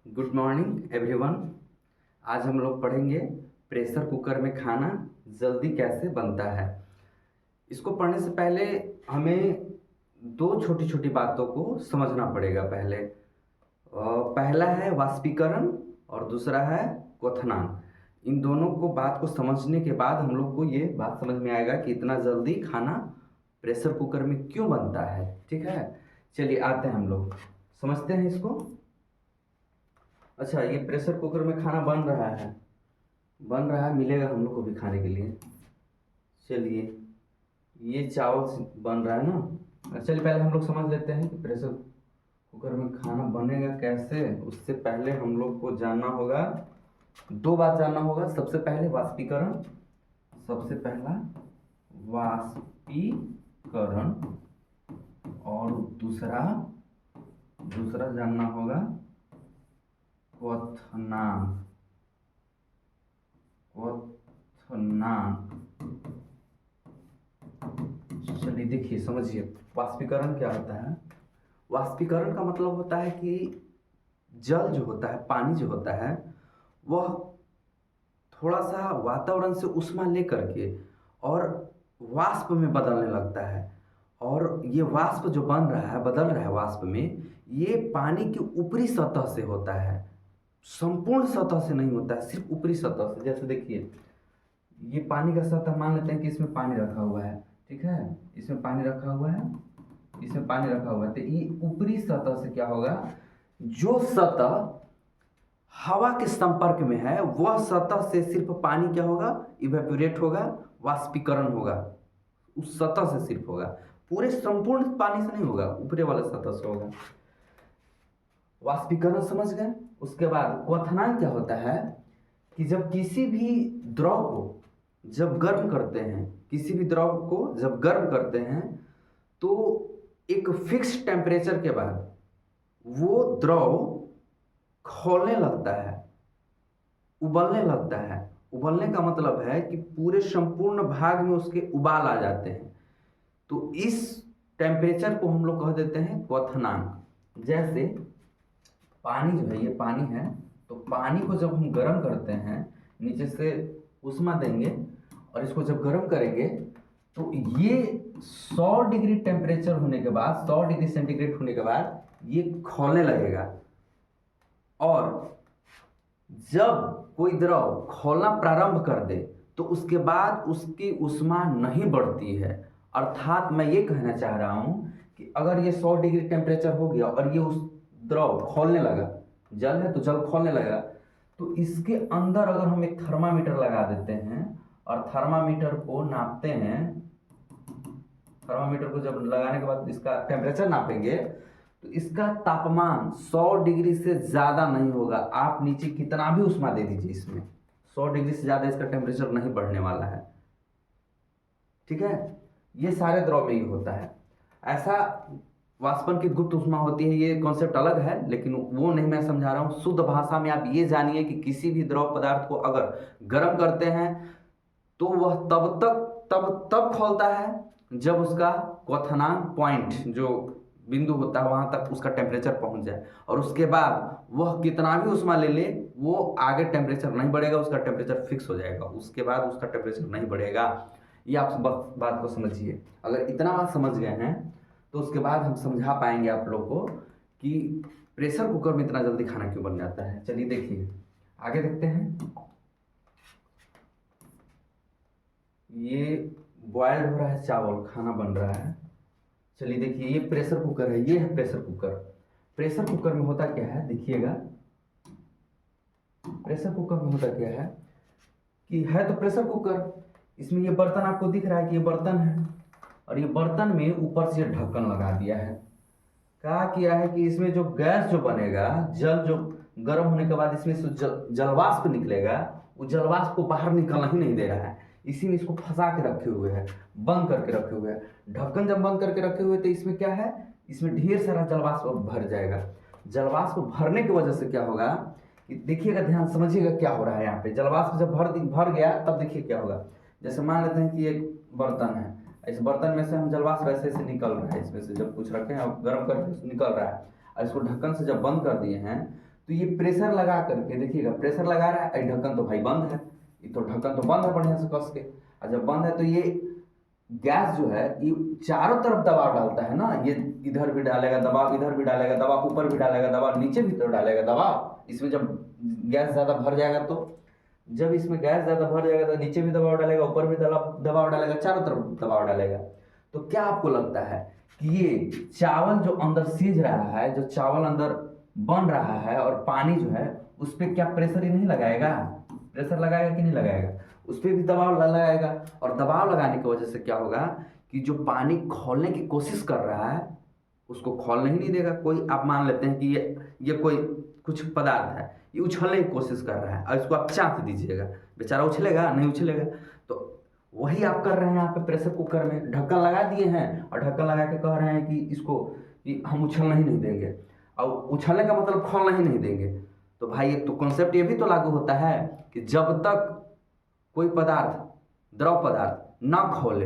Good morning everyone. आज हम लोग पढ़ेंगे प्रेशर कुकर में खाना जल्दी कैसे बनता है। इसको पढ़ने से पहले हमें दो छोटी छोटी बातों को समझना पड़ेगा। पहला है वाष्पीकरण और दूसरा है क्वथनांक। इन दोनों को बात को समझने के बाद हम लोग को ये बात समझ में आएगा कि इतना जल्दी खाना प्रेशर कुकर में क्यों बनता है। ठीक है, चलिए आते हैं हम लोग समझते हैं इसको। अच्छा, ये प्रेशर कुकर में खाना बन रहा है, मिलेगा हम लोग को भी खाने के लिए। चलिए, ये चावल बन रहा है ना। चलिए पहले हम लोग समझ लेते हैं कि प्रेशर कुकर में खाना बनेगा कैसे। उससे पहले हम लोग को जानना होगा, दो बात जानना होगा। सबसे पहले वाष्पीकरण, सबसे पहला वाष्पीकरण, और दूसरा जानना होगा क्वथनांक। चलिए देखिए, समझिए वाष्पीकरण क्या होता है। वाष्पीकरण का मतलब होता है कि जल जो होता है, पानी जो होता है, वह थोड़ा सा वातावरण से ऊष्मा लेकर के और वाष्प में बदलने लगता है। और ये वाष्प जो बदल रहा है वाष्प में, ये पानी की ऊपरी सतह से होता है, संपूर्ण सतह से नहीं होता है, सिर्फ ऊपरी सतह से। जैसे देखिए, ये पानी का सतह मान लेते हैं कि इसमें पानी रखा हुआ है। ठीक है, इसमें पानी रखा हुआ है, इसमें पानी रखा हुआ है, तो ये ऊपरी सतह से क्या होगा, जो सतह हवा के संपर्क में है वह सतह से सिर्फ पानी क्या होगा, इवेपोरेट होगा, वाष्पीकरण होगा, उस सतह से सिर्फ होगा। पूरे संपूर्ण पानी से नहीं होगा, ऊपरी वाले सतह से होगा। वाष्पीकरण समझ गए। उसके बाद क्वथनांक क्या होता है कि जब किसी भी द्रव को जब गर्म करते हैं, किसी भी द्रव को जब गर्म करते हैं, तो एक फिक्स टेम्परेचर के बाद वो द्रव खौलने लगता है, उबलने लगता है। उबलने का मतलब है कि पूरे संपूर्ण भाग में उसके उबाल आ जाते हैं। तो इस टेम्परेचर को हम लोग कह देते हैं क्वथनांक। जैसे पानी जो है, ये पानी है, तो पानी को जब हम गर्म करते हैं, नीचे से उष्मा देंगे और इसको जब गर्म करेंगे, तो ये 100 डिग्री टेम्परेचर होने के बाद, 100 डिग्री सेंटीग्रेड होने के बाद ये खौलने लगेगा। और जब कोई द्रव खौलना प्रारंभ कर दे, तो उसके बाद उसकी ऊष्मा नहीं बढ़ती है। अर्थात मैं ये कहना चाह रहा हूं कि अगर ये 100 डिग्री टेम्परेचर हो गया और ये उस द्रव खौलने लगा, जल है तो जल खोलने लगा, तो इसके अंदर अगर हम एक थर्मामीटर लगा देते हैं और थर्मामीटर को नापते हैं, थर्मामीटर को जब लगाने के बाद इसका टेम्परेचर नापेंगे, तो इसका तापमान 100 डिग्री से ज़्यादा नहीं होगा। आप नीचे कितना भी उष्मा दे दीजिए, इसमें 100 डिग्री से ज़्यादा इसका टेम्परेचर नहीं बढ़ने वाला है। ठीक है, ये सारे द्रव में ही होता है ऐसा। वाष्पन की गुप्त ऊष्मा होती है, ये कॉन्सेप्ट अलग है, लेकिन वो नहीं मैं समझा रहा हूँ। शुद्ध भाषा में आप ये जानिए कि किसी भी द्रव पदार्थ को अगर गर्म करते हैं, तो वह तब खोलता है जब उसका क्वथनांक पॉइंट, जो बिंदु होता है, वहां तक उसका टेम्परेचर पहुंच जाए। और उसके बाद वह कितना भी उष्मा ले ले, वो आगे टेम्परेचर नहीं बढ़ेगा, उसका टेम्परेचर फिक्स हो जाएगा। उसके बाद उसका टेम्परेचर नहीं बढ़ेगा। ये आप बात को समझिए। अगर इतना बात समझ गए हैं, तो उसके बाद हम समझा पाएंगे आप लोग को कि प्रेशर कुकर में इतना जल्दी खाना क्यों बन जाता है। चलिए देखिए, आगे देखते हैं। ये बॉयल हो रहा है चावल, खाना बन रहा है। चलिए देखिए, ये प्रेशर कुकर है, ये है प्रेशर कुकर। प्रेशर कुकर में होता क्या है, देखिएगा। प्रेशर कुकर में होता क्या है कि है तो प्रेशर कुकर, इसमें ये बर्तन आपको दिख रहा है कि ये बर्तन है, और ये बर्तन में ऊपर से ढक्कन लगा दिया है। क्या किया है कि इसमें जो गैस जो बनेगा, जल जो गर्म होने के बाद इसमें से जलवाष्प निकलेगा, वो जलवाष्प को बाहर निकलना ही नहीं दे रहा है। इसी में इसको फंसा के रखे हुए हैं, बंद करके रखे हुए हैं। ढक्कन जब बंद करके रखे हुए, तो इसमें क्या है, इसमें ढेर सारा जलवाष्प भर जाएगा। जलवाष्प भरने की वजह से क्या होगा कि देखिएगा, ध्यान समझिएगा क्या हो रहा है यहाँ पे। जलवाष्प जब भर गया, तब देखिए क्या होगा। जैसे मान लेते हैं कि एक बर्तन है, इस बर्तन में से हम जलवाष्प ऐसे ऐसे निकल रहा है, इसमें से जब कुछ रखे हैं गर्म करके निकल रहा है, और इसको ढक्कन से जब बंद कर दिए हैं, तो ये प्रेशर लगा करके देखिएगा, प्रेशर लगा रहा है, ढक्कन तो भाई बंद है, ये तो ढक्कन तो बंद है बढ़िया से कस के। और जब बंद है तो ये गैस जो है ये चारों तरफ दबाव डालता है ना, ये इधर भी डालेगा दबाव, इधर भी डालेगा दबाव, ऊपर भी डालेगा दबाव, नीचे भी तो डालेगा दबाव। इसमें जब गैस ज़्यादा भर जाएगा तो जब इसमें गैस ज़्यादा भर जाएगा तो नीचे भी दबाव डालेगा, ऊपर भी दबाव डालेगा, चारों तरफ दबाव डालेगा। तो क्या आपको लगता है कि ये चावल जो अंदर सीझ रहा है, जो चावल अंदर बन रहा है और पानी जो है उस पर क्या प्रेशर ही नहीं लगाएगा? प्रेशर लगाएगा कि नहीं लगाएगा? उस पर भी दबाव लगाएगा। और दबाव लगाने की वजह से क्या होगा कि जो पानी खौलने की कोशिश कर रहा है उसको खौलने ही नहीं देगा। कोई आप मान लेते हैं कि ये कोई कुछ पदार्थ है, ये उछलने की कोशिश कर रहा है और इसको आप चाक दीजिएगा, बेचारा उछलेगा नहीं? उछलेगा। तो वही आप कर रहे हैं यहाँ पे प्रेशर कुकर में, ढक्कन लगा दिए हैं और ढक्कन लगा के कह रहे हैं कि इसको कि हम उछलना ही नहीं देंगे, और उछलने का मतलब खोलना ही नहीं देंगे। तो भाई एक तो कॉन्सेप्ट ये भी तो लागू होता है कि जब तक कोई पदार्थ, द्रव पदार्थ ना खोले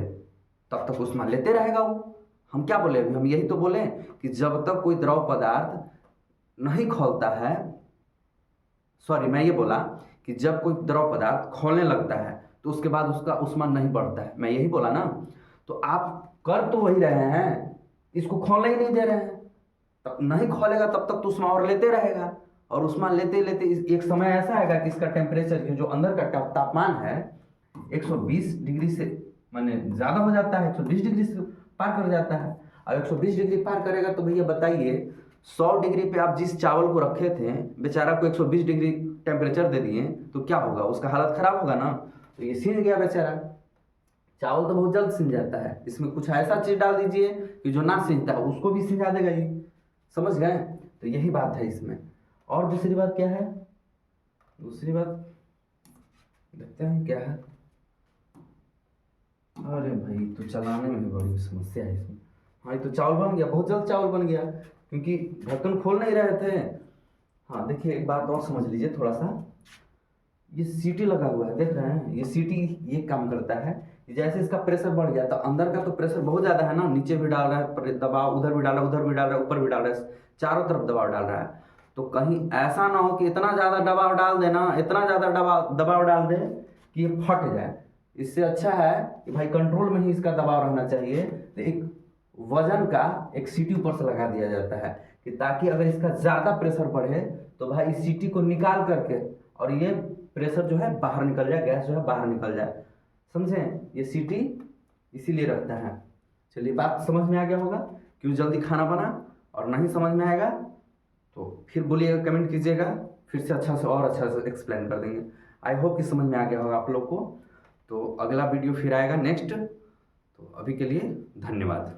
तब तक उसमें लेते रहेगा वो। हम क्या बोले अभी? हम यही तो बोले कि जब तक कोई द्रव पदार्थ नहीं खोलता है, सॉरी मैं ये बोला कि जब कोई द्रव पदार्थ खोलने लगता है तो उसके बाद उसका ऊष्मा नहीं बढ़ता है, मैं यही बोला ना। तो आप कर तो वही रहे हैं, इसको खोलने ही नहीं दे रहे हैं। तब नहीं खोलेगा तब तक तो ऊष्मा और लेते रहेगा, और ऊष्मा लेते लेते एक समय ऐसा आएगा कि इसका टेम्परेचर जो अंदर का तापमान है 120 डिग्री से माने ज़्यादा हो जाता है, 120 डिग्री से पार कर जाता है। और 120 डिग्री पार करेगा तो भैया बताइए 100 डिग्री पे आप जिस चावल को रखे थे, बेचारा को 120 डिग्री टेम्परेचर दे दिए तो क्या होगा? उसका हालत खराब होगा ना। तो ये सीज गया बेचारा। चावल तो बहुत जल्द सिंज जाता है, इसमें कुछ ऐसा चीज़ डाल दीजिए कि जो ना सिंजता है उसको भी सिंजा देगा ये, समझ गए? तो यही बात है इसमें। और दूसरी बात क्या है? दूसरी बात देखते हैं क्या है। अरे भाई तो चलाने में भी बड़ी समस्या है इसमें। हाँ ये तो चावल बन गया, बहुत जल्द चावल बन गया क्योंकि ढक्कन खोल नहीं रहे थे। हाँ देखिए एक बात और समझ लीजिए थोड़ा सा, ये सीटी लगा हुआ है, देख रहे हैं? ये सीटी ये काम करता है, जैसे इसका प्रेशर बढ़ गया तो अंदर का तो प्रेशर बहुत ज़्यादा है ना, नीचे भी डाल रहा है दबाव, उधर भी डाल रहा है, उधर भी डाल रहा है, ऊपर भी डाल रहा है, चारों तरफ दबाव डाल रहा है। तो कहीं ऐसा ना हो कि इतना ज़्यादा दबाव डाल देना, इतना ज़्यादा दबाव डाल दे कि ये फट जाए। इससे अच्छा है कि भाई कंट्रोल में ही इसका दबाव रहना चाहिए। तो एक वजन का एक सीटी ऊपर से लगा दिया जाता है कि ताकि अगर इसका ज़्यादा प्रेशर बढ़े तो भाई इस सीटी को निकाल करके और ये प्रेशर जो है बाहर निकल जाए, गैस जो है बाहर निकल जाए, समझें? ये सीटी इसीलिए रहता है। चलिए बात समझ में आ गया होगा क्यों जल्दी खाना बना। और नहीं समझ में आएगा तो फिर बोलिएगा, कमेंट कीजिएगा, फिर से अच्छा से और अच्छा से एक्सप्लेन कर देंगे। आई होप कि समझ में आ गया होगा आप लोग को। तो अगला वीडियो फिर आएगा नेक्स्ट। तो अभी के लिए धन्यवाद।